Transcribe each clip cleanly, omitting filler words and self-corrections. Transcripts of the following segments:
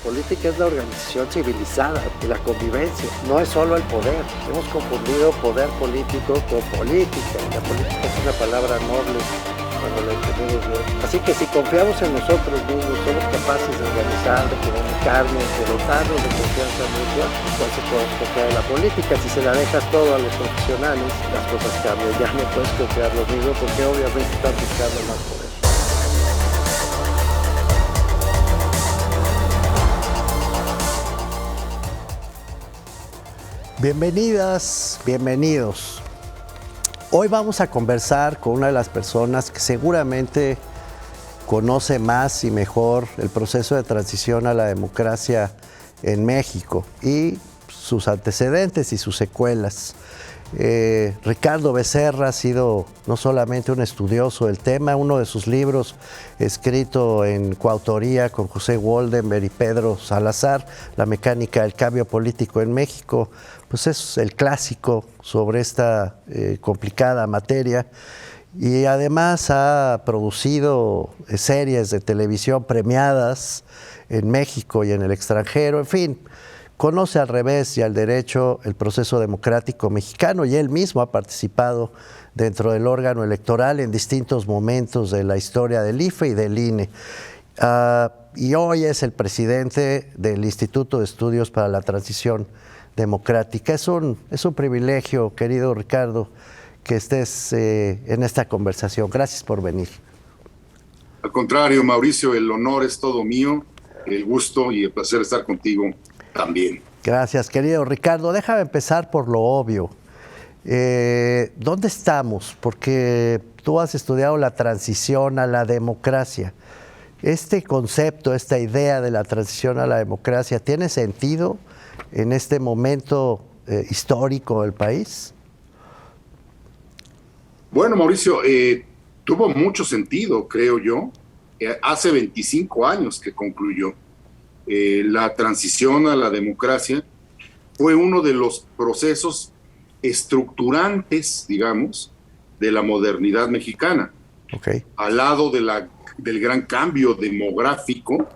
política es la organización civilizada y la convivencia, no es solo el poder. Hemos confundido poder político con política. La política es una palabra noble cuando la entendemos bien. Así que si confiamos en nosotros mismos, somos capaces de organizar, de comunicarnos, de dotarnos de confianza mutua, entonces podemos confiar en la política. Si se la dejas todo a los profesionales, las cosas cambian. Ya no puedes confiar lo mismo porque obviamente están buscando más poder. Bienvenidas, bienvenidos. Hoy vamos a conversar con una de las personas que seguramente conoce más y mejor el proceso de transición a la democracia en México y sus antecedentes y sus secuelas. Ricardo Becerra ha sido no solamente un estudioso del tema, uno de sus libros escrito en coautoría con José Woldenberg y Pedro Salazar, La mecánica del cambio político en México, pues es el clásico sobre esta complicada materia, y además ha producido series de televisión premiadas en México y en el extranjero, en fin. Conoce al revés y al derecho el proceso democrático mexicano y él mismo ha participado dentro del órgano electoral en distintos momentos de la historia del IFE y del INE. Y hoy es el presidente del Instituto de Estudios para la Transición Democrática. Es un privilegio, querido Ricardo, que estés en esta conversación. Gracias por venir. Al contrario, Mauricio, el honor es todo mío, el gusto y el placer estar contigo también. Gracias, querido Ricardo. Déjame empezar por lo obvio. ¿Dónde estamos? Porque tú has estudiado la transición a la democracia. ¿Este concepto, esta idea de la transición a la democracia, tiene sentido en este momento histórico del país? Bueno, Mauricio, tuvo mucho sentido, creo yo. Hace 25 años que concluyó. La transición a la democracia fue uno de los procesos estructurantes, digamos, de la modernidad mexicana. Okay. Al lado del gran cambio demográfico,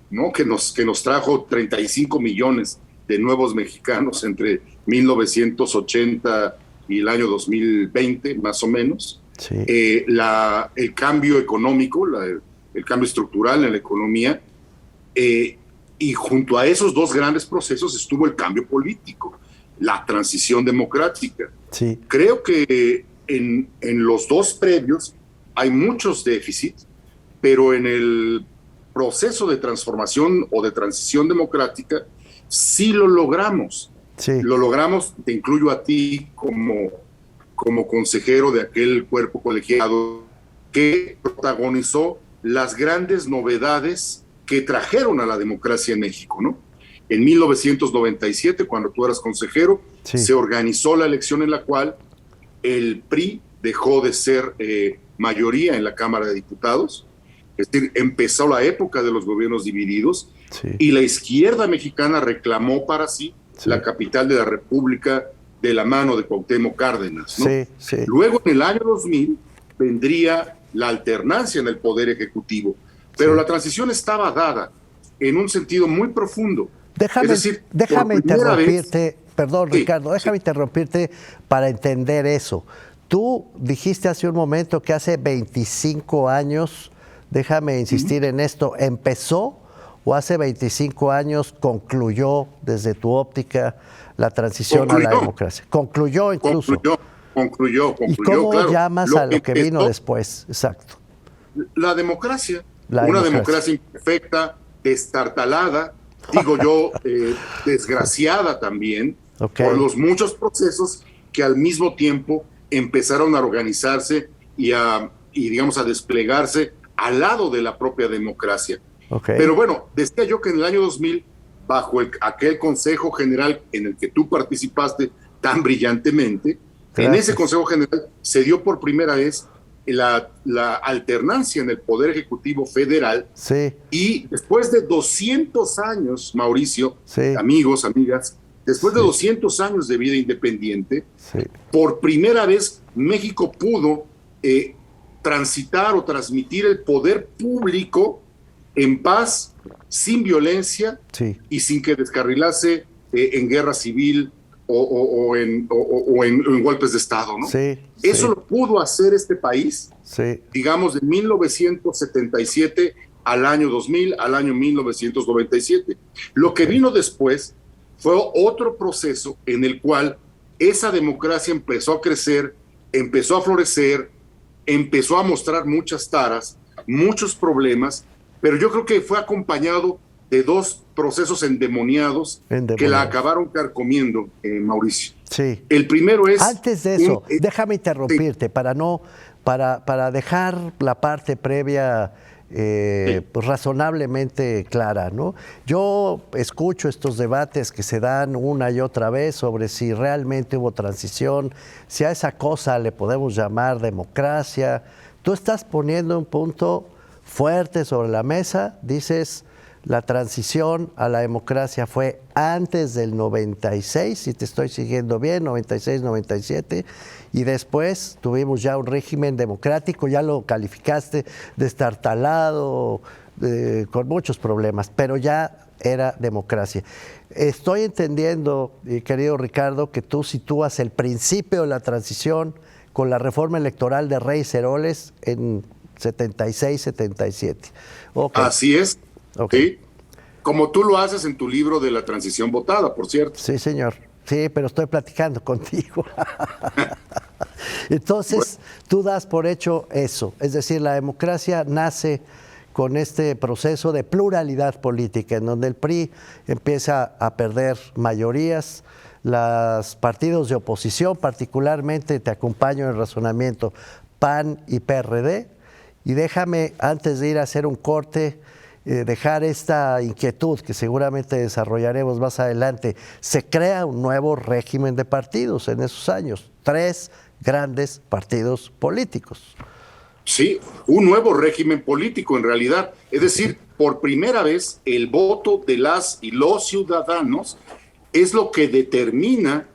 ¿no? que nos trajo 35 millones de nuevos mexicanos entre 1980 y el año 2020, más o menos. Sí. El cambio económico, el cambio estructural en la economía, y junto a esos dos grandes procesos estuvo el cambio político, la transición democrática. Sí. Creo que en los dos previos hay muchos déficits, pero en el proceso de transformación o de transición democrática sí lo logramos. Sí. Lo logramos, te incluyo a ti como consejero de aquel cuerpo colegiado que protagonizó las grandes novedades que trajeron a la democracia en México, ¿no? En 1997, cuando tú eras consejero, sí, se organizó la elección en la cual el PRI dejó de ser mayoría en la Cámara de Diputados, es decir, empezó la época de los gobiernos divididos, sí, y la izquierda mexicana reclamó para sí, sí, la capital de la República de la mano de Cuauhtémoc Cárdenas, ¿no? Sí, sí. Luego, en el año 2000, vendría la alternancia en el Poder Ejecutivo, pero sí, la transición estaba dada en un sentido muy profundo. Déjame interrumpirte, perdón, sí, Ricardo, déjame interrumpirte para entender eso. Tú dijiste hace un momento que hace 25 años, déjame insistir en esto, ¿empezó o hace 25 años concluyó desde tu óptica la transición a la democracia? Concluyó incluso. Concluyó. ¿Y cómo claro, llamas a lo que vino después? Exacto. La democracia. Una democracia imperfecta, destartalada, digo yo, desgraciada también, okay, por los muchos procesos que al mismo tiempo empezaron a organizarse y digamos a desplegarse al lado de la propia democracia. Okay. Pero bueno, decía yo que en el año 2000, bajo aquel Consejo General en el que tú participaste tan brillantemente, gracias, en ese Consejo General se dio por primera vez la alternancia en el Poder Ejecutivo Federal, sí, y después de 200 años, Mauricio, sí, amigos, amigas, después sí, de 200 años de vida independiente, sí, por primera vez México pudo transitar o transmitir el poder público en paz sin violencia Sí, y sin que descarrilase en guerra civil o en golpes de Estado, ¿no? sí, Eso sí, lo pudo hacer este país, sí. digamos, de 1977 al año 2000, al año 1997. Lo que Ok. vino después fue otro proceso en el cual esa democracia empezó a crecer, empezó a florecer, empezó a mostrar muchas taras, muchos problemas, pero yo creo que fue acompañado de dos procesos endemoniados que la Endemoniados. acabaron carcomiendo, Mauricio. Sí. El primero es Antes de eso, un... déjame sí, interrumpirte para dejar la parte previa sí. pues, razonablemente clara, ¿no? Yo escucho estos debates que se dan una y otra vez sobre si realmente hubo transición, si a esa cosa le podemos llamar democracia. Tú estás poniendo un punto fuerte sobre la mesa, dices la transición a la democracia fue antes del 96, si te estoy siguiendo bien, 96, 97, y después tuvimos ya un régimen democrático, ya lo calificaste destartalado, con muchos problemas, pero ya era democracia. Estoy entendiendo, querido Ricardo, que tú sitúas el principio de la transición con la reforma electoral de Reyes Heroles en 76, 77. Ok, Así es, ok. ¿sí? Como tú lo haces en tu libro de la transición votada, por cierto. Sí, señor. Sí, pero estoy platicando contigo. Bueno, Entonces, tú das por hecho eso. Es decir, la democracia nace con este proceso de pluralidad política, en donde el PRI empieza a perder mayorías, los partidos de oposición, particularmente, te acompaño en el razonamiento, PAN y PRD, y déjame, antes de ir a hacer un corte, dejar esta inquietud que seguramente desarrollaremos más adelante. Se crea un nuevo régimen de partidos en esos años, 3 grandes partidos políticos. sí, un nuevo régimen político en realidad. Es decir, por primera vez el voto de las y los ciudadanos es lo que determina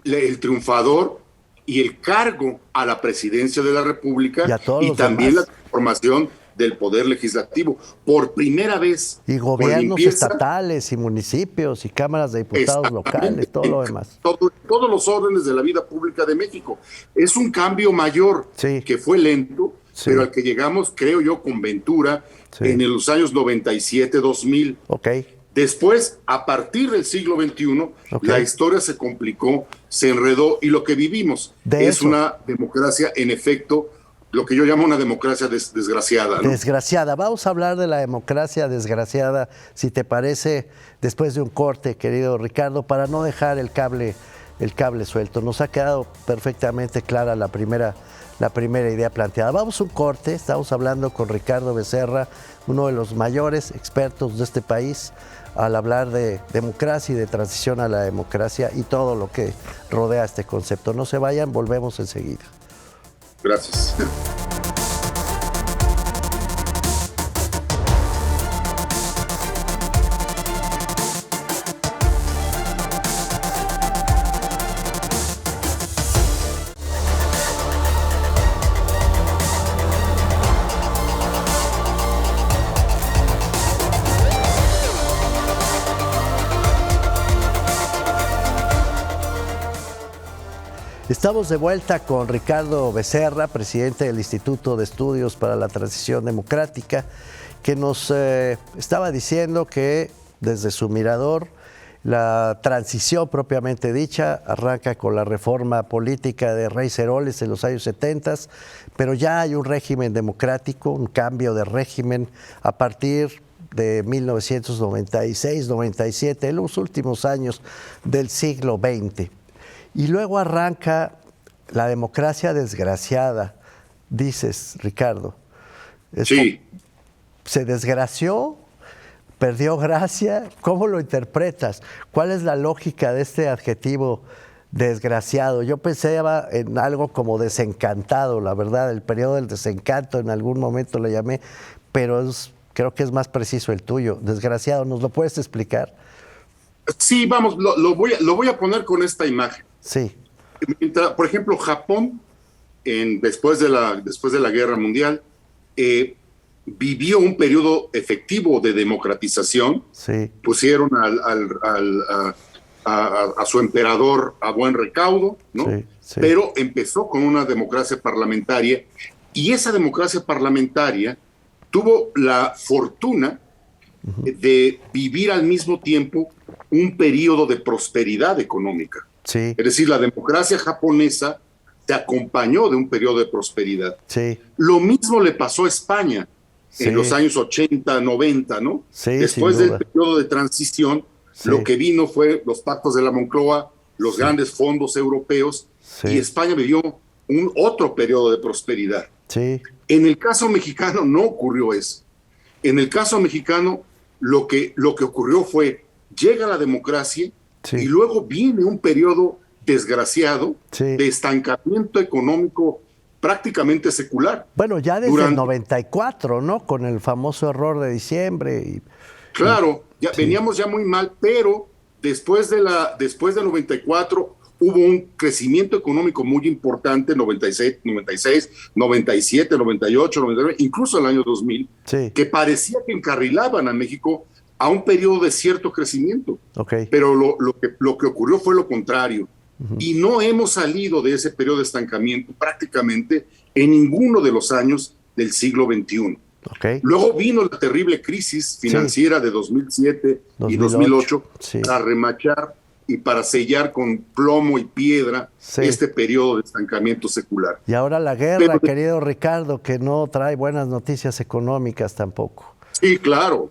el triunfador y el cargo a la presidencia de la Y República a todos y los también la demás. formación del poder legislativo. Por primera vez, Y con gobiernos limpieza, estatales y municipios y cámaras de diputados exactamente, locales, todo lo demás. todos los órdenes de la vida pública de México. Es un cambio mayor Sí, que fue lento, pero sí, al que llegamos, creo yo, con ventura sí. en los años 97-2000. Ok, Después, a partir del siglo XXI, ok. la historia se complicó, se enredó y lo que vivimos De es eso. una democracia, en efecto, lo que yo llamo una democracia desgraciada, ¿no? Desgraciada. Vamos a hablar de la democracia desgraciada, si te parece, después de un corte, querido Ricardo, para no dejar el cable suelto. Nos ha quedado perfectamente clara la primera idea planteada. Vamos a un corte, estamos hablando con Ricardo Becerra, uno de los mayores expertos de este país, al hablar de democracia y de transición a la democracia y todo lo que rodea este concepto. No se vayan, volvemos enseguida. Gracias. Estamos de vuelta con Ricardo Becerra, presidente del Instituto de Estudios para la Transición Democrática, que nos estaba diciendo que desde su mirador la transición propiamente dicha arranca con la reforma política de Reyes Heroles en los años 70, pero ya hay un régimen democrático, un cambio de régimen a partir de 1996-97, en los últimos años del siglo XX. Y luego arranca la democracia desgraciada, dices, Ricardo. Sí. ¿Se desgració? ¿Perdió gracia? ¿Cómo lo interpretas? ¿Cuál es la lógica de este adjetivo desgraciado? Yo pensé en algo como desencantado, la verdad, el periodo del desencanto, en algún momento le llamé, pero creo que es más preciso el tuyo. Desgraciado, ¿nos lo puedes explicar? Sí, vamos, lo voy a poner con esta imagen. Sí. Por ejemplo, Japón, después de la Guerra Mundial, vivió un periodo efectivo de democratización. Sí. Pusieron a su emperador a buen recaudo, ¿no? Sí, sí. Pero empezó con una democracia parlamentaria, y esa democracia parlamentaria tuvo la fortuna de vivir al mismo tiempo un periodo de prosperidad económica. Sí. Es decir, la democracia japonesa se acompañó de un periodo de prosperidad. Sí. Lo mismo le pasó a España Sí. en los años 80, 90, ¿no? Sí, después sin del duda. periodo de transición, Sí. lo que vino fue los pactos de la Moncloa, los grandes fondos europeos, Sí. y España vivió otro periodo de prosperidad. Sí. En el caso mexicano no ocurrió eso. En el caso mexicano lo que ocurrió fue, llega la democracia, Sí. y luego viene un periodo desgraciado, Sí. de estancamiento económico prácticamente secular. Bueno, ya desde Durante- el 94, ¿no? Con el famoso error de diciembre. Claro, ya veníamos ya muy mal, pero después del 94 hubo un crecimiento económico muy importante, 96, 97, 98, 99, incluso el año 2000, Sí. que parecía que encarrilaban a México a un periodo de cierto crecimiento. Ok. Pero lo que ocurrió fue lo contrario. Y no hemos salido de ese periodo de estancamiento prácticamente en ninguno de los años del siglo XXI. Ok. Luego vino la terrible crisis financiera de 2007 y 2008 sí. para remachar y para sellar con plomo y piedra Sí. este periodo de estancamiento secular. Y ahora la guerra, Pero- querido Ricardo, que no trae buenas noticias económicas tampoco. Sí, claro.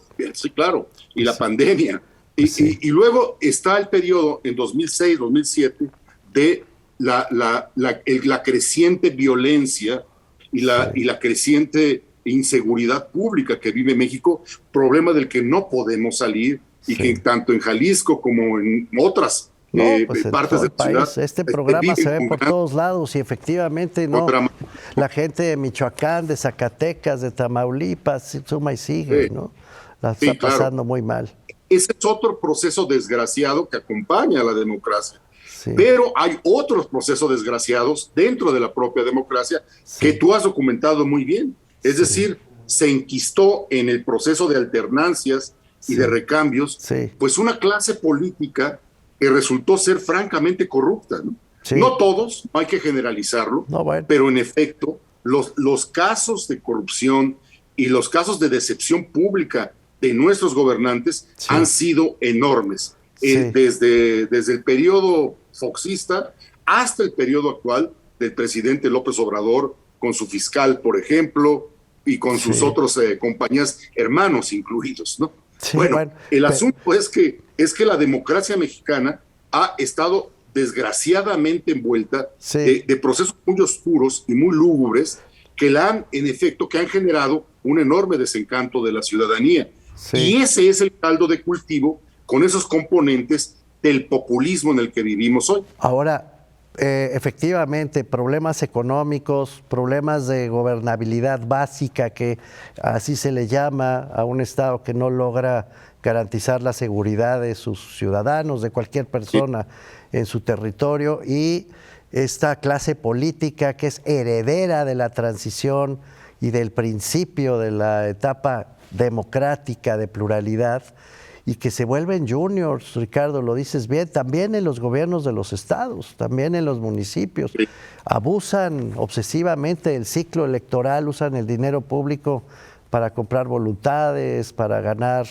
Y la pandemia. Y luego está el periodo en 2006, 2007 de la creciente violencia y la creciente inseguridad pública que vive México, problema del que no podemos salir, y que tanto en Jalisco como en otras Pues en partes todo del el país. ciudad Este programa se ve viven por con todos lados y efectivamente no. Otra- La gente de Michoacán, de Zacatecas, de Tamaulipas, suma y sigue, Sí. ¿no? La Sí, está claro. pasando muy mal. Ese es otro proceso desgraciado que acompaña a la democracia. Sí. Pero hay otros procesos desgraciados dentro de la propia democracia que tú has documentado muy bien. Es decir, se enquistó en el proceso de alternancias y de recambios, pues una clase política que resultó ser francamente corrupta, ¿no? Sí. No todos, no hay que generalizarlo, No, bueno. pero en efecto, los casos de corrupción y los casos de decepción pública de nuestros gobernantes han sido enormes. Desde el periodo foxista hasta el periodo actual del presidente López Obrador, con su fiscal, por ejemplo, y con sus otros compañías, hermanos incluidos, ¿no? Sí, bueno, el asunto es que la democracia mexicana ha estado desgraciadamente envuelta de procesos muy oscuros y muy lúgubres que han generado un enorme desencanto de la ciudadanía. Y ese es el caldo de cultivo con esos componentes del populismo en el que vivimos hoy. Ahora, efectivamente, problemas económicos, problemas de gobernabilidad básica, que así se le llama a un Estado que no logra garantizar la seguridad de sus ciudadanos, de cualquier persona en su territorio, y esta clase política que es heredera de la transición y del principio de la etapa democrática de pluralidad, y que se vuelven juniors, Ricardo, lo dices bien, también en los gobiernos de los estados, también en los municipios. Abusan obsesivamente del ciclo electoral, usan el dinero público para comprar voluntades, para ganar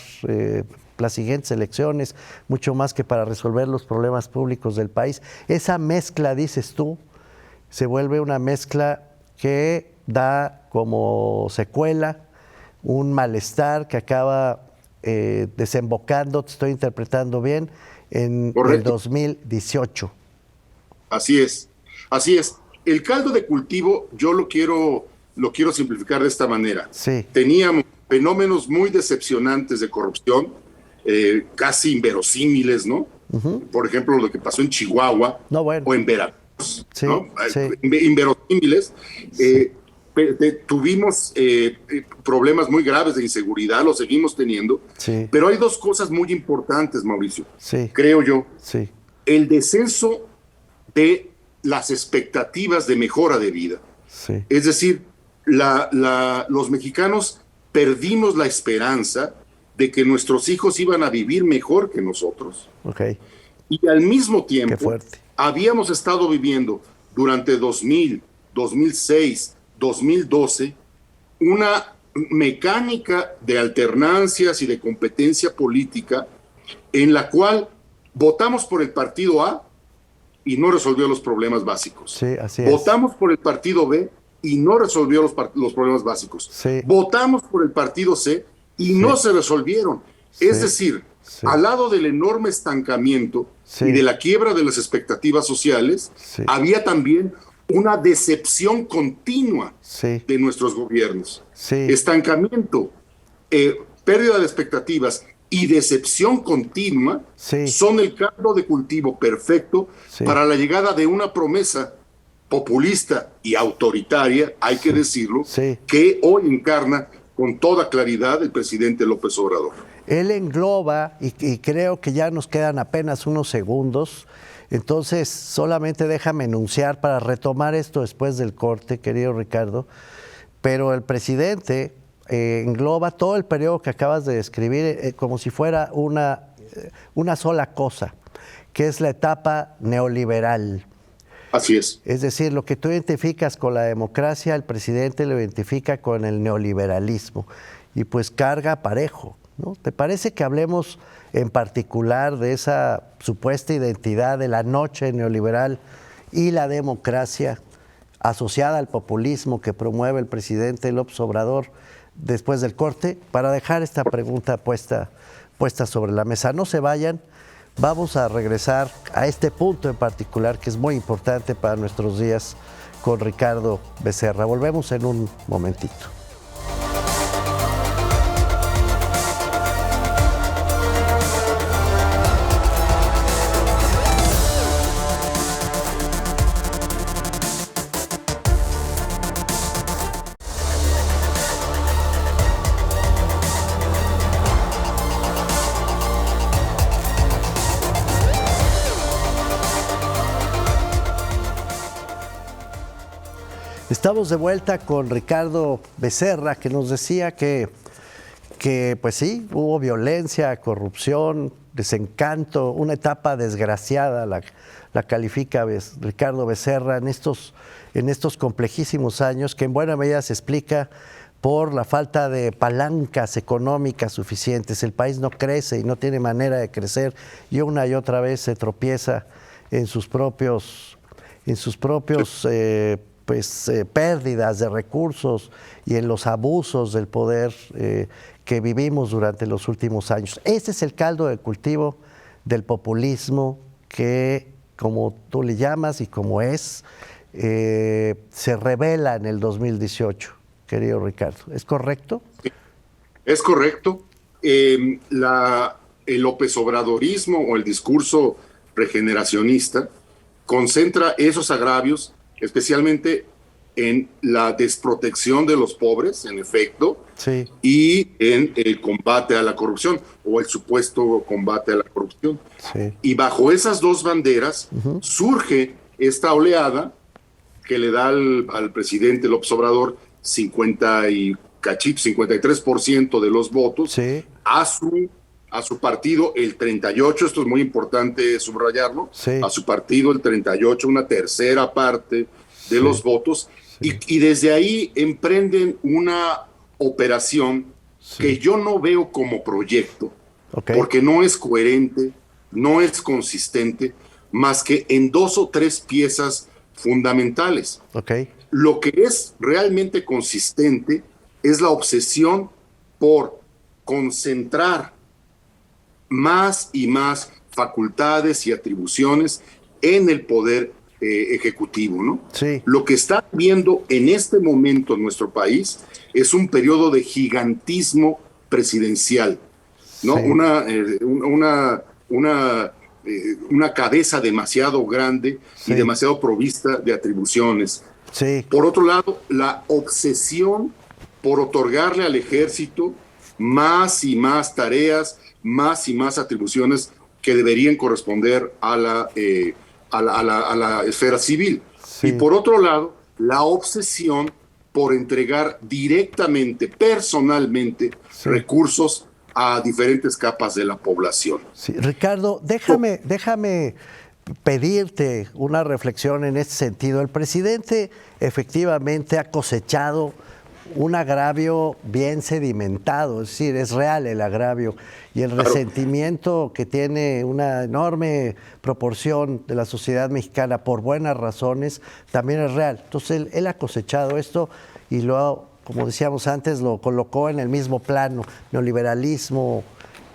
las siguientes elecciones, mucho más que para resolver los problemas públicos del país. Esa mezcla, dices tú, se vuelve una mezcla que da como secuela un malestar que acaba desembocando, te estoy interpretando bien, en el 2018. Así es. El caldo de cultivo yo lo quiero simplificar de esta manera. Teníamos fenómenos muy decepcionantes de corrupción, casi inverosímiles, ¿no? Por ejemplo, lo que pasó en Chihuahua o en Veracruz, ¿no? Inverosímiles. Tuvimos problemas muy graves de inseguridad, lo seguimos teniendo, pero hay dos cosas muy importantes, Mauricio, creo yo. El descenso de las expectativas de mejora de vida. Es decir, los mexicanos perdimos la esperanza de que nuestros hijos iban a vivir mejor que nosotros. Okay. Y al mismo tiempo, Qué fuerte. habíamos estado viviendo durante 2000, 2006, 2012, una mecánica de alternancias y de competencia política en la cual votamos por el partido A y no resolvió los problemas básicos. Sí, así es. Votamos por el partido B y no resolvió los problemas básicos. Sí. Votamos por el partido C y no se resolvieron. Sí. Es decir, al lado del enorme estancamiento y de la quiebra de las expectativas sociales, había también una decepción continua de nuestros gobiernos. Estancamiento, pérdida de expectativas y decepción continua son el caldo de cultivo perfecto para la llegada de una promesa populista y autoritaria, hay que decirlo, que hoy encarna con toda claridad el presidente López Obrador. Él engloba, y creo que ya nos quedan apenas unos segundos, entonces solamente déjame enunciar para retomar esto después del corte, querido Ricardo, pero el presidente engloba todo el periodo que acabas de describir como si fuera una sola cosa, que es la etapa neoliberal. Así es. Es decir, lo que tú identificas con la democracia, el presidente lo identifica con el neoliberalismo y pues carga parejo, ¿no? ¿Te parece que hablemos en particular de esa supuesta identidad de la noche neoliberal y la democracia asociada al populismo que promueve el presidente López Obrador después del corte, para dejar esta pregunta puesta sobre la mesa? No se vayan. Vamos a regresar a este punto en particular que es muy importante para nuestros días con Ricardo Becerra. Volvemos en un momentito. Estamos de vuelta con Ricardo Becerra, que nos decía que pues sí, hubo violencia, corrupción, desencanto, una etapa desgraciada, la califica Ricardo Becerra en estos complejísimos años, que en buena medida se explica por la falta de palancas económicas suficientes. El país no crece y no tiene manera de crecer y una y otra vez se tropieza en sus propios pérdidas de recursos y en los abusos del poder que vivimos durante los últimos años. Ese es el caldo de cultivo del populismo que, como tú le llamas y como es, se revela en el 2018, querido Ricardo. ¿Es correcto? Es correcto. El López Obradorismo o el discurso regeneracionista concentra esos agravios especialmente en la desprotección de los pobres, en efecto, y en el combate a la corrupción, o el supuesto combate a la corrupción. Y bajo esas dos banderas surge esta oleada que le da al presidente López Obrador 53% de los votos, a su partido el 38%, esto es muy importante subrayarlo, a su partido el 38%, una tercera parte de los votos, y desde ahí emprenden una operación que yo no veo como proyecto, porque no es coherente, no es consistente, más que en dos o tres piezas fundamentales. Lo que es realmente consistente es la obsesión por concentrar más y más facultades y atribuciones en el poder ejecutivo, ¿no? Lo que está viendo en este momento en nuestro país es un periodo de gigantismo presidencial, ¿no? Una cabeza demasiado grande y demasiado provista de atribuciones. Por otro lado, la obsesión por otorgarle al ejército más y más tareas, más y más atribuciones que deberían corresponder a la esfera civil. Y por otro lado, la obsesión por entregar directamente, personalmente, recursos a diferentes capas de la población. Sí, Ricardo, déjame pedirte una reflexión en este sentido. El presidente efectivamente ha cosechado un agravio bien sedimentado, es decir, es real el agravio y el resentimiento que tiene una enorme proporción de la sociedad mexicana por buenas razones también es real. Entonces él ha cosechado esto y como decíamos antes, lo colocó en el mismo plano: neoliberalismo,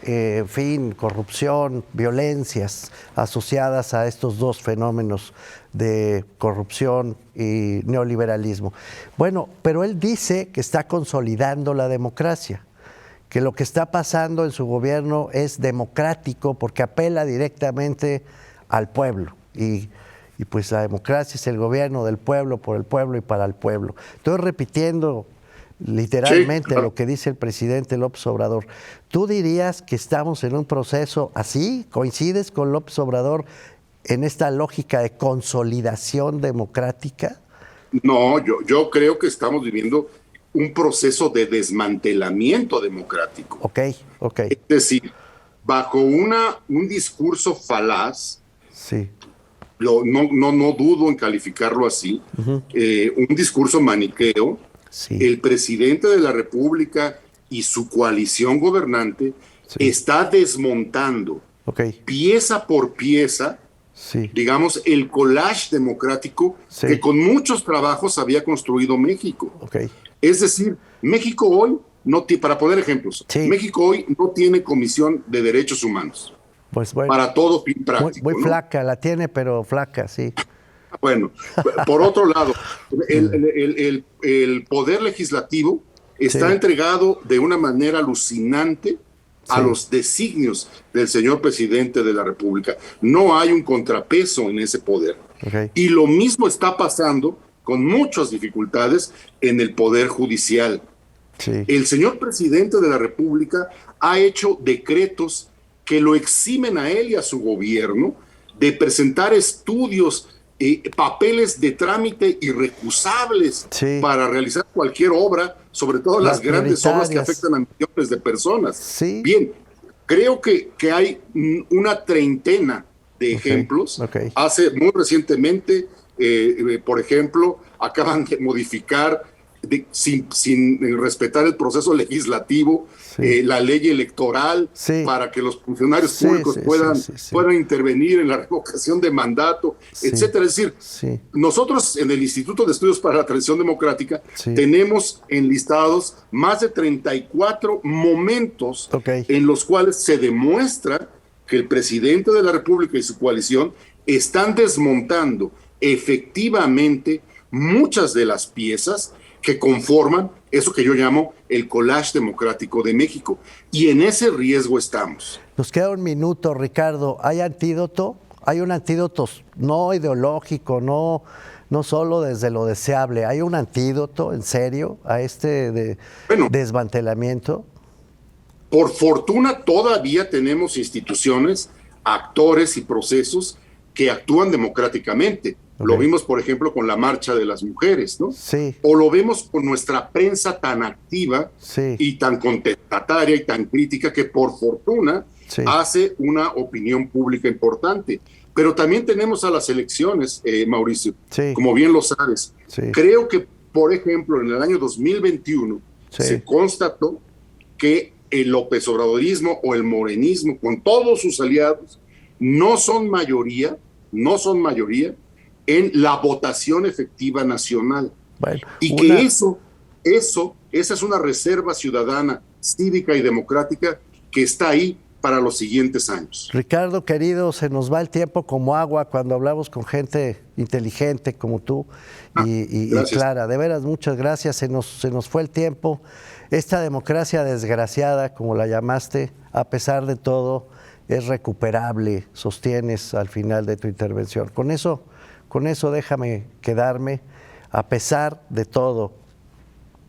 en fin, corrupción, violencias asociadas a estos dos fenómenos de corrupción y neoliberalismo. Bueno, pero él dice que está consolidando la democracia, que lo que está pasando en su gobierno es democrático porque apela directamente al pueblo. Y pues la democracia es el gobierno del pueblo, por el pueblo y para el pueblo. Estoy repitiendo literalmente lo que dice el presidente López Obrador. ¿Tú dirías que estamos en un proceso así? ¿Coincides con López Obrador en esta lógica de consolidación democrática? No, yo creo que estamos viviendo un proceso de desmantelamiento democrático. Ok. Es decir, bajo un discurso falaz, sí. No dudo en calificarlo así, un discurso maniqueo. Sí. El presidente de la República y su coalición gobernante está desmontando pieza por pieza, digamos, el collage democrático que con muchos trabajos había construido México. Es decir, México hoy, para poner ejemplos, México hoy no tiene Comisión de Derechos Humanos. Pues bueno, para todo fin práctico. Muy flaca, la tiene, pero flaca, sí. Bueno, por otro lado, el poder legislativo está entregado de una manera alucinante a los designios del señor presidente de la República. No hay un contrapeso en ese poder. Y lo mismo está pasando con muchas dificultades en el poder judicial. El señor presidente de la República ha hecho decretos que lo eximen a él y a su gobierno de presentar estudios, papeles de trámite irrecusables para realizar cualquier obra, sobre todo las grandes obras que afectan a millones de personas. Bien, creo que hay una treintena de ejemplos. Hace muy recientemente, por ejemplo, acaban de modificar sin respetar el proceso legislativo, la ley electoral, para que los funcionarios públicos puedan intervenir en la revocación de mandato, etcétera. Es decir, nosotros en el Instituto de Estudios para la Transición Democrática tenemos enlistados más de 34 momentos en los cuales se demuestra que el presidente de la República y su coalición están desmontando efectivamente muchas de las piezas que conforman eso que yo llamo el collage democrático de México. Y en ese riesgo estamos. Nos queda un minuto, Ricardo. ¿Hay antídoto? Hay un antídoto no ideológico, no solo desde lo deseable. ¿Hay un antídoto, en serio, a este desmantelamiento? Por fortuna todavía tenemos instituciones, actores y procesos que actúan democráticamente. Lo vimos, por ejemplo, con la marcha de las mujeres, ¿no? O lo vemos con nuestra prensa tan activa y tan contestataria y tan crítica que, por fortuna, hace una opinión pública importante. Pero también tenemos a las elecciones, Mauricio, como bien lo sabes. Creo que, por ejemplo, en el año 2021 se constató que el López Obradorismo o el morenismo, con todos sus aliados, no son mayoría en la votación efectiva nacional. Esa es una reserva ciudadana, cívica y democrática que está ahí para los siguientes años. Ricardo, querido, se nos va el tiempo como agua cuando hablamos con gente inteligente como tú y clara. De veras, muchas gracias. Se nos fue el tiempo. Esta democracia desgraciada, como la llamaste, a pesar de todo, es recuperable, sostienes al final de tu intervención. Con eso déjame quedarme. A pesar de todo,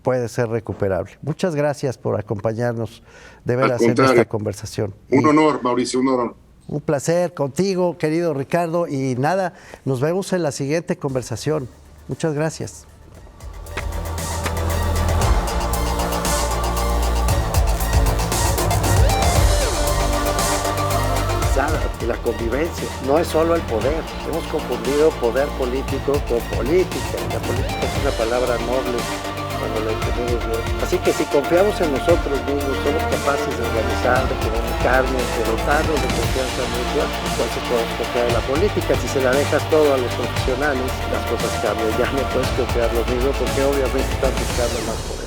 puede ser recuperable. Muchas gracias por acompañarnos de veras en esta conversación. Un honor, Mauricio, un honor. Un placer contigo, querido Ricardo. Y nada, nos vemos en la siguiente conversación. Muchas gracias. civilizada, la convivencia. No es solo el poder. Hemos confundido poder político con política. La política es una palabra noble cuando la entendemos bien. Así que si confiamos en nosotros mismos, somos capaces de organizar, de comunicarnos, de dotarnos de confianza mutua, entonces podemos confiar en la política. Si se la dejas todo a los profesionales, las cosas cambian. Ya no puedes confiar lo mismo porque obviamente están buscando más poder.